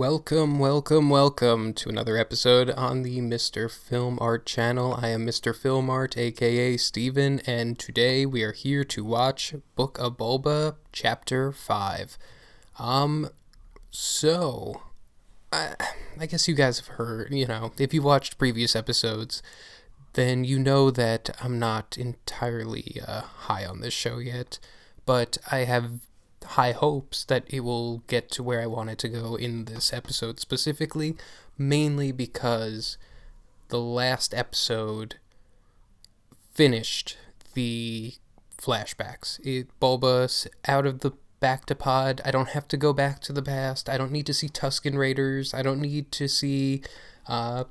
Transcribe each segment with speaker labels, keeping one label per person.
Speaker 1: Welcome to another episode on the Mr. Film Art channel. I am Mr. Film Art, aka Steven, and today we are here to watch Book of Boba, Chapter 5. I guess you guys have heard, if you watched previous episodes, then you know that I'm not entirely high on this show yet, but I have high hopes that it will get to where I want it to go in this episode specifically, mainly because the last episode finished the flashbacks. Bulba's out of the back-to-pod. I don't have to go back to the past. I don't need to see Tusken Raiders. I don't need to see, Bulba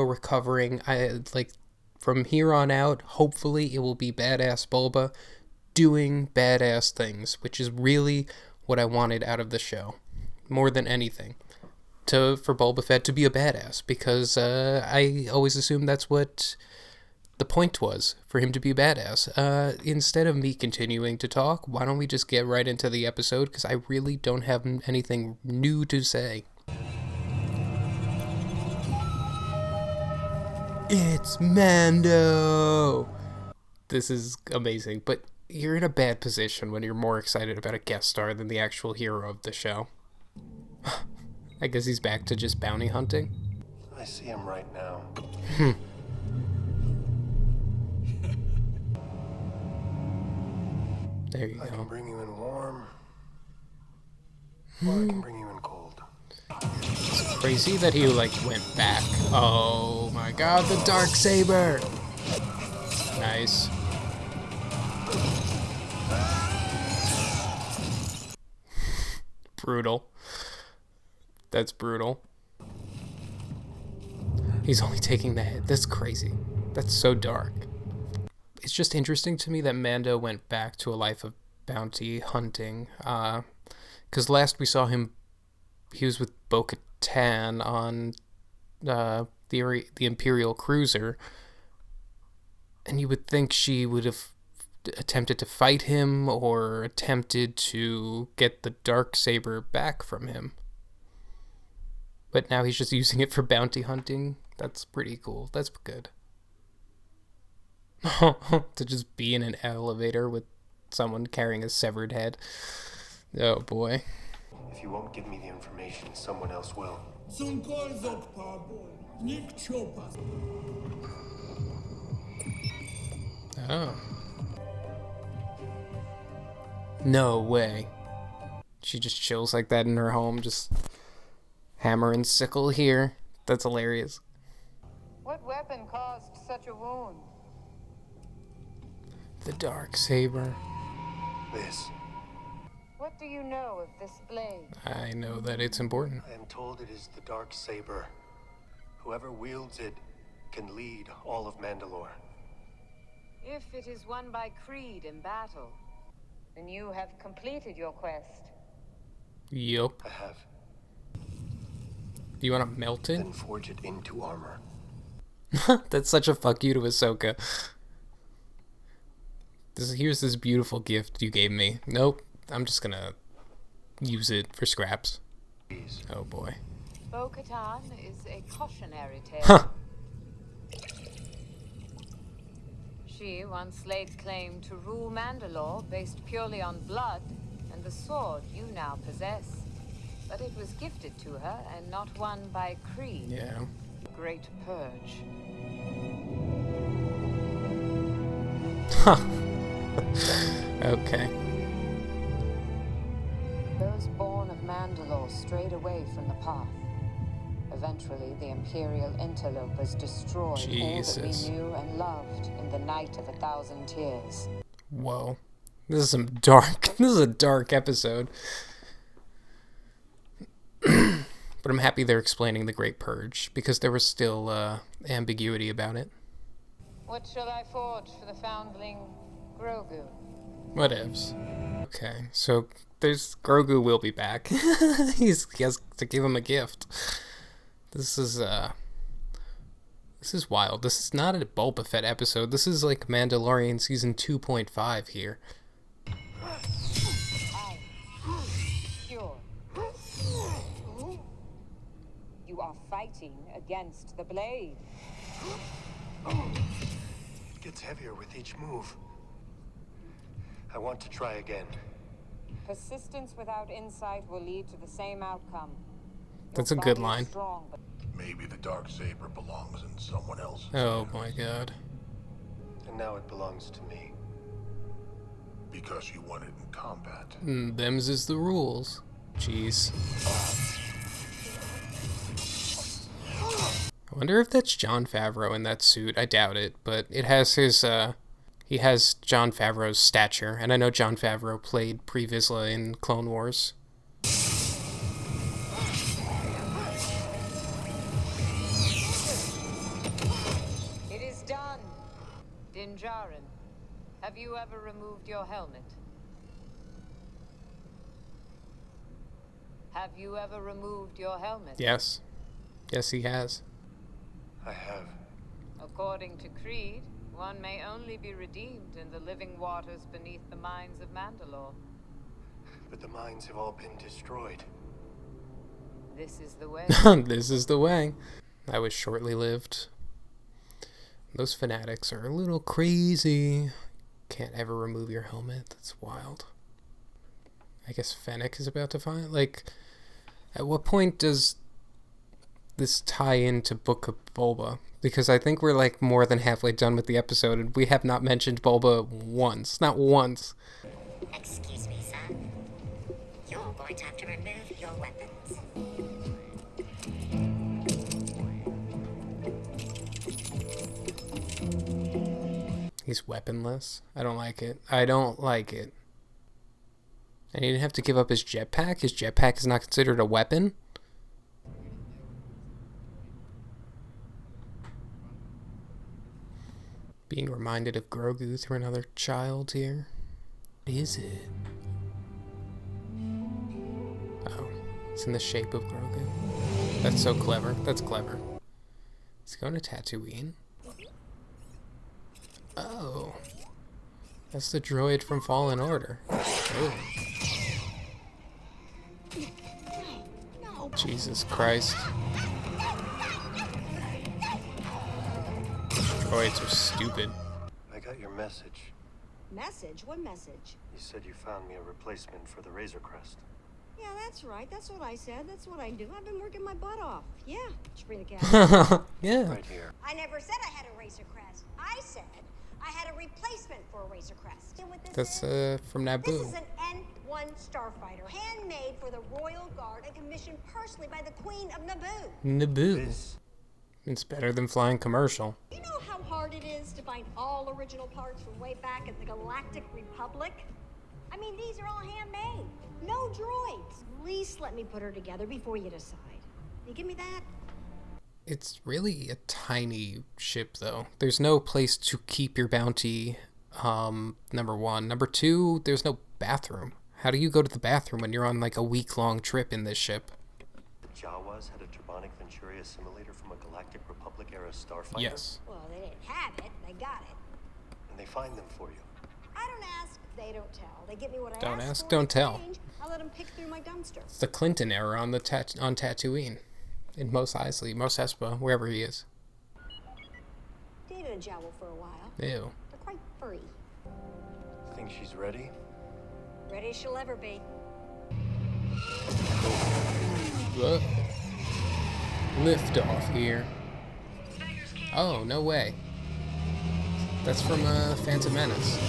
Speaker 1: recovering. From here on out, hopefully it will be badass Bulba doing badass things, which is really what I wanted out of the show, more than anything, for Boba Fett to be a badass, because I always assumed that's what the point was, for him to be a badass. Instead of me continuing to talk, why don't we just get right into the episode, because I really don't have anything new to say. It's Mando! This is amazing, but you're in a bad position when you're more excited about a guest star than the actual hero of the show. I guess he's back to just bounty hunting.
Speaker 2: I see him right now.
Speaker 1: There you
Speaker 2: I
Speaker 1: go.
Speaker 2: can bring you in warm, or I can bring you in cold.
Speaker 1: It's crazy that he, went back. Oh my god, the Darksaber! Nice. Brutal. That's brutal. He's only taking the hit. That's crazy. That's so dark. It's just interesting to me that Mando went back to a life of bounty hunting. Because last we saw him, he was with Bo-Katan on the Imperial cruiser. And you would think she would have attempted to fight him or attempted to get the Darksaber back from him. But now he's just using it for bounty hunting. That's pretty cool. That's good. To just be in an elevator with someone carrying a severed head. Oh boy.
Speaker 2: If you won't give me the information, someone else will.
Speaker 1: Oh. No way. She just chills like that in her home, just hammer and sickle here. That's hilarious.
Speaker 3: What weapon caused such a wound?
Speaker 1: The Darksaber.
Speaker 2: This.
Speaker 3: What do you know of this blade?
Speaker 1: I know that it's important.
Speaker 2: I am told it is the Darksaber. Whoever wields it can lead all of Mandalore.
Speaker 3: If it is won by Creed in battle, then you have completed your quest.
Speaker 1: Yup.
Speaker 2: I have.
Speaker 1: Do you want to melt it?
Speaker 2: Then forge it into armor.
Speaker 1: That's such a fuck you to Ahsoka. Here's this beautiful gift you gave me. Nope. I'm just gonna use it for scraps.
Speaker 2: Please.
Speaker 1: Oh boy.
Speaker 3: Bo-Katan is a cautionary tale.
Speaker 1: Huh.
Speaker 3: She once laid claim to rule Mandalore based purely on blood and the sword you now possess. But it was gifted to her and not won by Creed.
Speaker 1: Yeah.
Speaker 3: Great Purge.
Speaker 1: Huh. Okay.
Speaker 3: Those born of Mandalore strayed away from the path. Eventually, the Imperial interlopers destroyed
Speaker 1: Jesus.
Speaker 3: all that we knew and loved in the Night of 1,000 Tears.
Speaker 1: Whoa. This is a dark episode. But I'm happy they're explaining the Great Purge, because there was still ambiguity about it.
Speaker 3: What shall I forge for the foundling Grogu?
Speaker 1: Whatevs. Okay, so Grogu will be back. He has to give him a gift. This is wild. This is not a Boba Fett episode. This is like Mandalorian season 2.5 here.
Speaker 3: Pure. You are fighting against the blade.
Speaker 2: It gets heavier with each move. I want to try again.
Speaker 3: Persistence without insight will lead to the same outcome.
Speaker 1: That's a good line.
Speaker 3: Strong, but
Speaker 4: Maybe the dark saber belongs in someone else's
Speaker 1: Oh
Speaker 4: hands.
Speaker 1: my god.
Speaker 2: And now it belongs to me.
Speaker 4: Because you won it in combat.
Speaker 1: Them's is the rules. Jeez. I wonder if that's Jon Favreau in that suit. I doubt it, but it has his, he has Jon Favreau's stature, and I know Jon Favreau played Pre Vizsla in Clone Wars.
Speaker 3: it is done. Din Djarin, have you ever removed your helmet? Have you ever removed your helmet?
Speaker 1: Yes. Yes, he has.
Speaker 2: I have.
Speaker 3: According to Creed, one may only be redeemed in the living waters beneath the mines of Mandalore.
Speaker 2: But the mines have all been destroyed.
Speaker 3: This is the way.
Speaker 1: This is the way. That was shortly lived. Those fanatics are a little crazy. Can't ever remove your helmet. That's wild. I guess Fennec is about to find. Like, at what point does this tie into Book of Boba? Because I think we're like more than halfway done with the episode, and we have not mentioned Boba once. Not once.
Speaker 5: Excuse me, son. You're going to have to remove your weapons.
Speaker 1: He's weaponless. I don't like it. I don't like it. And he didn't have to give up his jetpack? His jetpack is not considered a weapon? Being reminded of Grogu through another child here. What is it? Oh, it's in the shape of Grogu. That's so clever. That's clever. He's going to Tatooine. Oh. That's the droid from Fallen Order. Oh. Jesus Christ. Droids are stupid.
Speaker 2: I got your message.
Speaker 6: Message? What message?
Speaker 2: You said you found me a replacement for the Razor Crest.
Speaker 6: Yeah, that's right. That's what I said. That's what I do. I've been working my butt off. Yeah, just bring the cat.
Speaker 1: Yeah.
Speaker 2: Right here.
Speaker 6: I never said I had a Razor Crest. I said I had a replacement for a Razor Crest. You know what this
Speaker 1: That's
Speaker 6: is?
Speaker 1: from
Speaker 6: This
Speaker 1: Naboo.
Speaker 6: is an N1 starfighter, handmade for the Royal Guard and commissioned personally by the Queen of Naboo.
Speaker 1: Naboo.
Speaker 2: This
Speaker 1: It's better than flying commercial.
Speaker 6: You know how hard it is to find all original parts from way back in the Galactic Republic? I mean, these are all handmade. No droids. At least let me put her together before you decide. You give me that?
Speaker 1: It's really a tiny ship, though. There's no place to keep your bounty, number one. Number two, there's no bathroom. How do you go to the bathroom when you're on, like, a week-long trip in this ship?
Speaker 2: the Jawas had a Turbonic Venturi assimilator from a Galactic Republic era starfighter.
Speaker 1: Yes.
Speaker 6: Well, they didn't have it. They got it.
Speaker 2: And they find them for you.
Speaker 6: I don't ask, they don't tell. They get me what I
Speaker 1: Don't
Speaker 6: ask
Speaker 1: ask,
Speaker 6: for.
Speaker 1: don't
Speaker 6: In
Speaker 1: tell.
Speaker 6: exchange, I let them pick through my dumpster.
Speaker 1: It's the Clinton era on on Tatooine. In Mos Eisley, Mos Espa, wherever he is.
Speaker 6: Dated a jowl for a while.
Speaker 1: Ew.
Speaker 6: They're quite furry.
Speaker 2: Think she's ready?
Speaker 6: Ready as she'll ever be.
Speaker 1: Whoa. Lift off here. Oh, no way. That's from Phantom Menace.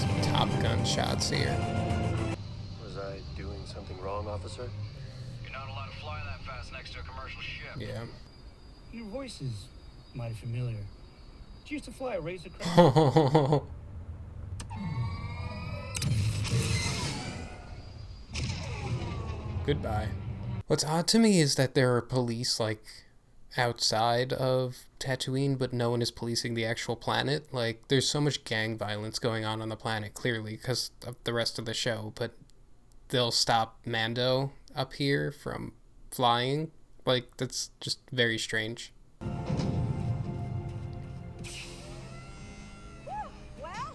Speaker 1: Some Top Gun shots here.
Speaker 2: Was I doing something wrong, officer?
Speaker 7: You're not allowed to fly that fast next to a commercial ship.
Speaker 1: Yeah.
Speaker 8: Your voice is mighty familiar. Did you used to fly a Razor Crest?
Speaker 1: Goodbye. What's odd to me is that there are police, like, outside of Tatooine, but no one is policing the actual planet. Like, there's so much gang violence going on the planet, clearly, because of the rest of the show, but they'll stop Mando up here from flying. Like, that's just very strange.
Speaker 6: Well,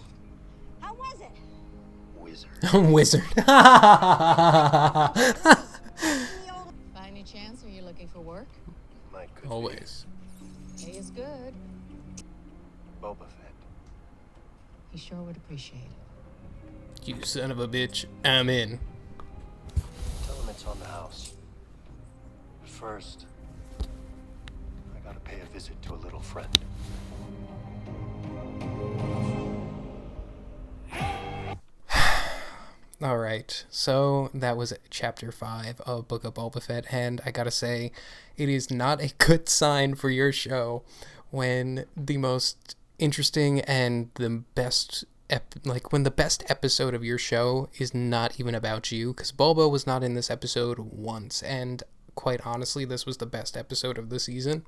Speaker 6: how was it?
Speaker 2: Wizard.
Speaker 1: Wizard.
Speaker 2: tonight could
Speaker 1: Always.
Speaker 3: He is good.
Speaker 2: be Boba Fett.
Speaker 3: He sure would appreciate it.
Speaker 1: You son of a bitch. I'm in.
Speaker 2: Tell him it's on the house. But first, I gotta pay a visit to a little friend.
Speaker 1: Alright, so that was chapter 5 of Book of Boba Fett, and I gotta say, it is not a good sign for your show when the most interesting and the best, when the best episode of your show is not even about you, because Boba was not in this episode once, and quite honestly, this was the best episode of the season.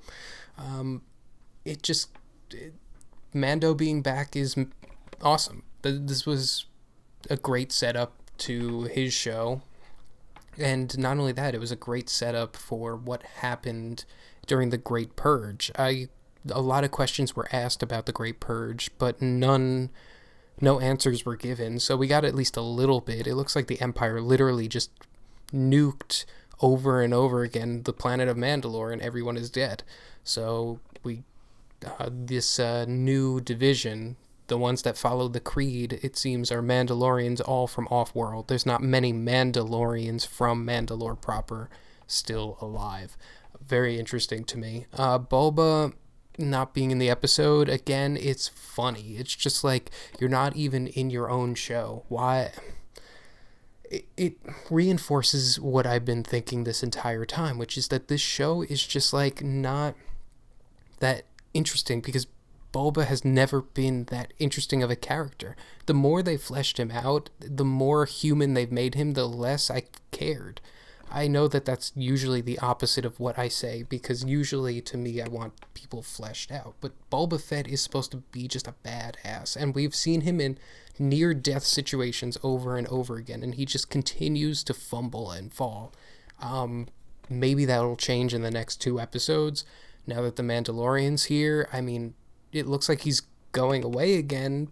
Speaker 1: Mando being back is awesome. This was a great setup to his show, and not only that, it was a great setup for what happened during the Great Purge. A lot of questions were asked about the Great Purge, but no answers were given, so we got at least a little bit. It looks like the Empire literally just nuked over and over again the planet of Mandalore, and everyone is dead. So this new division, the ones that follow the creed, it seems, are Mandalorians all from off-world. There's not many Mandalorians from Mandalore proper still alive. Very interesting to me. Boba not being in the episode, again, it's funny. It's just like, you're not even in your own show. Why? It reinforces what I've been thinking this entire time, which is that this show is just like not that interesting, because Boba has never been that interesting of a character. The more they fleshed him out, the more human they've made him, the less I cared. I know that that's usually the opposite of what I say, because usually to me I want people fleshed out. But Boba Fett is supposed to be just a badass, and we've seen him in near-death situations over and over again, and he just continues to fumble and fall. Maybe that'll change in the next 2 episodes, now that the Mandalorian's here. I mean, it looks like he's going away again,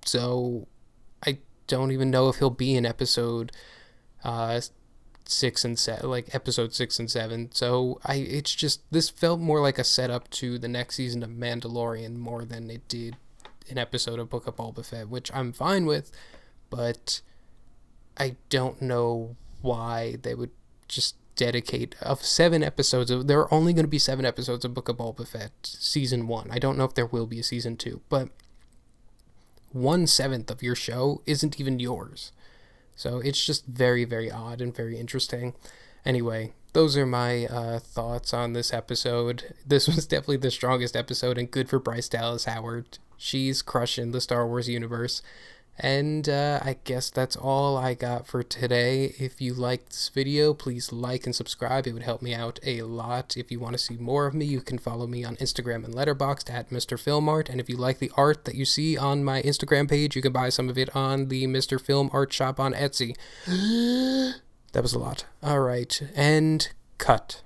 Speaker 1: so I don't even know if he'll be in episode 6 and 7, like episode 6 and 7. So it's just, this felt more like a setup to the next season of Mandalorian more than it did an episode of Book of Boba Fett, which I'm fine with, but I don't know why they would just dedicate of 7 episodes. There are only going to be 7 episodes of Book of Boba Fett season 1. I don't know if there will be a season 2, but 1/7 of your show isn't even yours. So it's just very, very odd and very interesting. Anyway, those are my thoughts on this episode. This was definitely the strongest episode, and good for Bryce Dallas Howard. She's crushing the Star Wars universe. And I guess that's all I got for today. If you liked this video, please like and subscribe. It would help me out a lot. If you want to see more of me, you can follow me on Instagram and Letterboxd at mrfilmart. And if you like the art that you see on my Instagram page, you can buy some of it on the Mr. Film Art shop on Etsy. That was a lot. All right, and cut.